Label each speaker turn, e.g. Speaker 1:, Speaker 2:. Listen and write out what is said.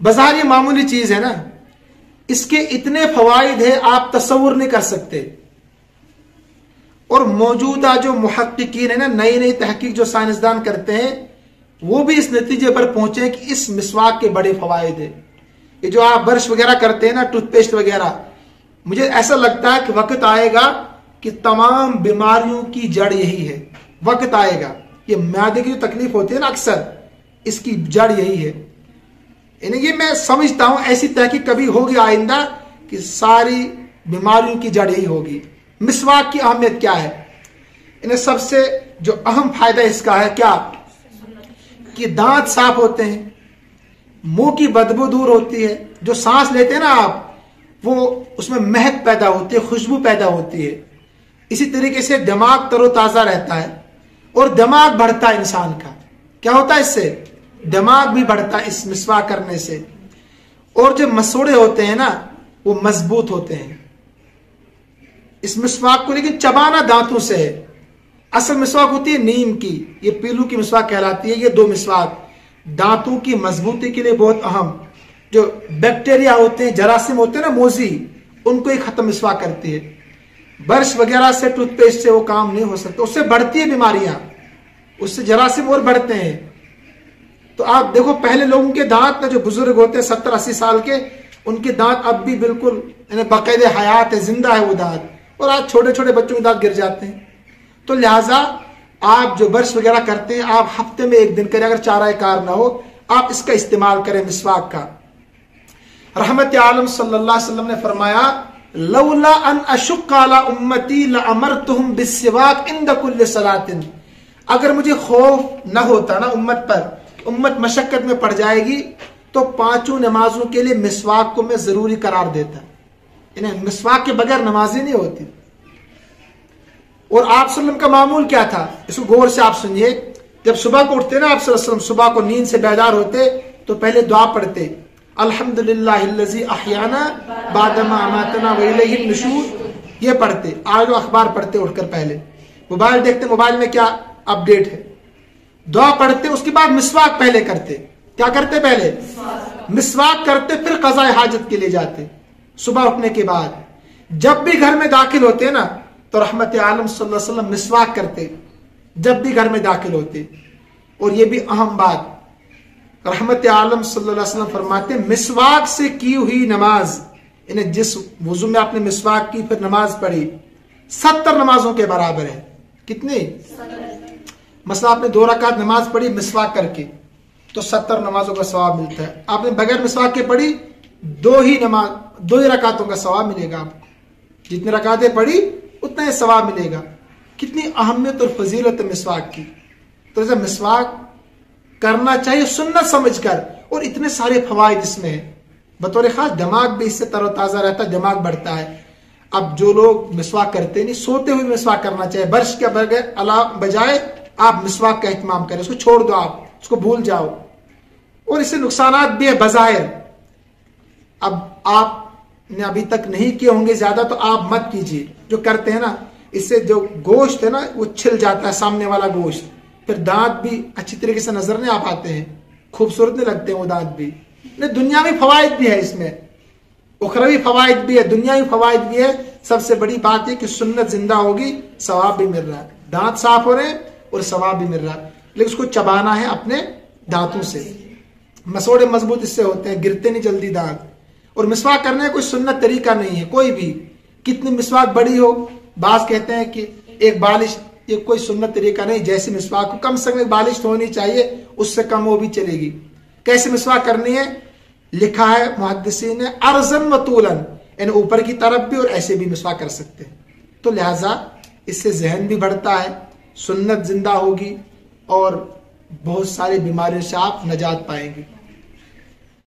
Speaker 1: بظاہر یہ معمولی چیز ہے نا، اس کے اتنے فوائد ہیں آپ تصور نہیں کر سکتے. اور موجودہ جو محققین ہیں نا، نئی نئی تحقیق جو سائنسدان کرتے ہیں، وہ بھی اس نتیجے پر پہنچے کہ اس مسواک کے بڑے فوائد ہیں. یہ جو آپ برش وغیرہ کرتے ہیں نا، ٹوتھ پیسٹ وغیرہ، مجھے ایسا لگتا ہے کہ وقت آئے گا کہ تمام بیماریوں کی جڑ یہی ہے. وقت آئے گا، یہ معدے کی جو تکلیف ہوتی ہے نا اکثر، اس کی جڑ یہی ہے. یعنی یہ میں سمجھتا ہوں ایسی تحقیق کبھی ہوگی آئندہ کہ ساری بیماریوں کی جڑ یہی ہوگی. مسواک کی اہمیت کیا ہے؟ انہیں سب سے جو اہم فائدہ اس کا ہے کیا، کہ دانت صاف ہوتے ہیں، منہ کی بدبو دور ہوتی ہے، جو سانس لیتے ہیں نا آپ، وہ اس میں مہک پیدا ہوتی ہے، خوشبو پیدا ہوتی ہے. اسی طریقے سے دماغ تر و تازہ رہتا ہے، اور دماغ بڑھتا ہے انسان کا. کیا ہوتا ہے اس سے؟ دماغ بھی بڑھتا ہے اس مسواک کرنے سے. اور جو مسوڑے ہوتے ہیں نا، وہ مضبوط ہوتے ہیں اس مسواک کو. لیکن چبانا دانتوں سے ہے. اصل مسواک ہوتی ہے نیم کی، یہ پیلو کی مسواک کہلاتی ہے. یہ دو مسواک دانتوں کی مضبوطی کے لیے بہت اہم. جو بیکٹیریا ہوتے ہیں، جراثیم ہوتے ہیں نا، موذی، ان کو ہی ختم مسواک کرتی ہے. برش وغیرہ سے، ٹوتھ پیسٹ سے وہ کام نہیں ہو سکتا. اس سے بڑھتی ہے بیماریاں، اس سے جراثیم اور بڑھتے ہیں. تو آپ دیکھو پہلے لوگوں کے دانت نا، جو بزرگ ہوتے ہیں 70-80 سال کے، ان کے دانت اب بھی بالکل یعنی باقاعدہ حیات ہے، زندہ ہے وہ دانت. اور آج چھوٹے چھوٹے بچوں کے دانت گر جاتے ہیں. تو لہٰذا آپ جو برش وغیرہ کرتے ہیں، آپ ہفتے میں 1 دن کریں، اگر چارہ کار نہ ہو، آپ اس کا استعمال کریں مسواک کا. رحمت عالم صلی اللہ علیہ وسلم نے فرمایا، لولا ان اشق علی امتی لامرتهم بالسواک عند كل صلاۃ. اگر مجھے خوف نہ ہوتا نا امت پر، امت مشقت میں پڑ جائے گی، تو 5 نمازوں کے لیے مسواک کو میں ضروری قرار دیتا. انہیں مسواک کے بغیر نمازی نہیں ہوتی. اور آپ صلی اللہ علیہ وسلم کا معمول کیا تھا، اس کو غور سے آپ سنیے. جب صبح کو اٹھتے نا آپ صلی اللہ علیہ وسلم، صبح کو نیند سے بیدار ہوتے تو پہلے دعا پڑھتے، الحمدللہ الذی احیانا بعدما اماتنا والیہ النشور. یہ پڑھتے. آج اخبار پڑھتے اٹھ کر، پہلے موبائل دیکھتے، موبائل میں کیا اپ ڈیٹ ہے، دعا پڑھتے. اس کے بعد مسواک پہلے کرتے. کیا کرتے؟ پہلے مسواک کرتے، پھر قضاء حاجت کے لیے جاتے. صبح اٹھنے کے بعد جب بھی گھر میں داخل ہوتے نا، تو رحمت عالم صلی اللہ علیہ وسلم مسواک کرتے جب بھی گھر میں داخل ہوتے. اور یہ بھی اہم بات، رحمت عالم صلی اللہ علیہ وسلم فرماتے ہیں، مسواک سے کی ہوئی نماز، انہیں جس وضو میں آپ نے مسواک کی پھر نماز پڑھی، 70 نمازوں کے برابر ہے. کتنی؟ مثلا آپ نے 2 رکعت نماز پڑھی مسواک کر کے، تو 70 نمازوں کا ثواب ملتا ہے. آپ نے بغیر مسواک کے پڑھی، 2 ہی رکعتوں کا ثواب ملے گا. آپ کو جتنے رکعتیں پڑھی اتنا ہی ثواب ملے گا. کتنی اہمیت اور فضیلت ہے مسواک کی. تو ایسا مسواک کرنا چاہیے سنت سمجھ کر. اور اتنے سارے فوائد اس میں ہیں. بطور خاص دماغ بھی اس سے تر و تازہ رہتا ہے، دماغ بڑھتا ہے. اب جو لوگ مسواک کرتے نہیں، سوتے ہوئے مسواک کرنا چاہیے. برش کے بجائے آپ مسواک کا اہتمام کریں. اس کو چھوڑ دو، آپ اس کو بھول جاؤ. اور اس سے نقصانات بھی ہے بظاہر. اب آپ نے ابھی تک نہیں کیے ہوں گے زیادہ، تو آپ مت کیجیے. جو کرتے ہیں نا، اس سے جو گوشت ہے نا وہ چھل جاتا ہے، سامنے والا گوشت. پھر دانت بھی اچھی طریقے سے نظر نہیں آ پاتے ہیں، خوبصورت نہیں لگتے ہیں وہ دانت بھی. دنیاوی فوائد بھی ہے اس میں، اخروی فوائد بھی ہے، دنیاوی فوائد بھی ہے. سب سے بڑی بات ہے کہ سنت زندہ ہوگی، ثواب بھی مل رہا ہے. دانت صاف ہو رہے ہیں اور ثواب بھی مل رہا ہے. لیکن اس کو چبانا ہے اپنے دانتوں سے. مسوڑے مضبوط اس سے ہوتے ہیں، گرتے نہیں جلدی دانت. اور مسواک کرنے کا کوئی سنت طریقہ نہیں ہے کوئی بھی. کتنی مسواک بڑی ہو، بعض کہتے ہیں کہ ایک بالش، یہ کوئی سنت طریقہ نہیں. جیسی مسواک کو کم سے کم ایک بالش ہونی چاہیے، اس سے کم وہ بھی چلے گی. کیسے مسواک کرنی ہے؟ لکھا ہے محدثین نے، ارزن و طولن، یعنی اوپر کی طرف بھی اور ایسے بھی مسواک کر سکتے ہیں. تو لہٰذا اس سے ذہن بھی بڑھتا ہے، سنت زندہ ہوگی، اور بہت ساری بیماریوں سے آپ نجات پائیں گے.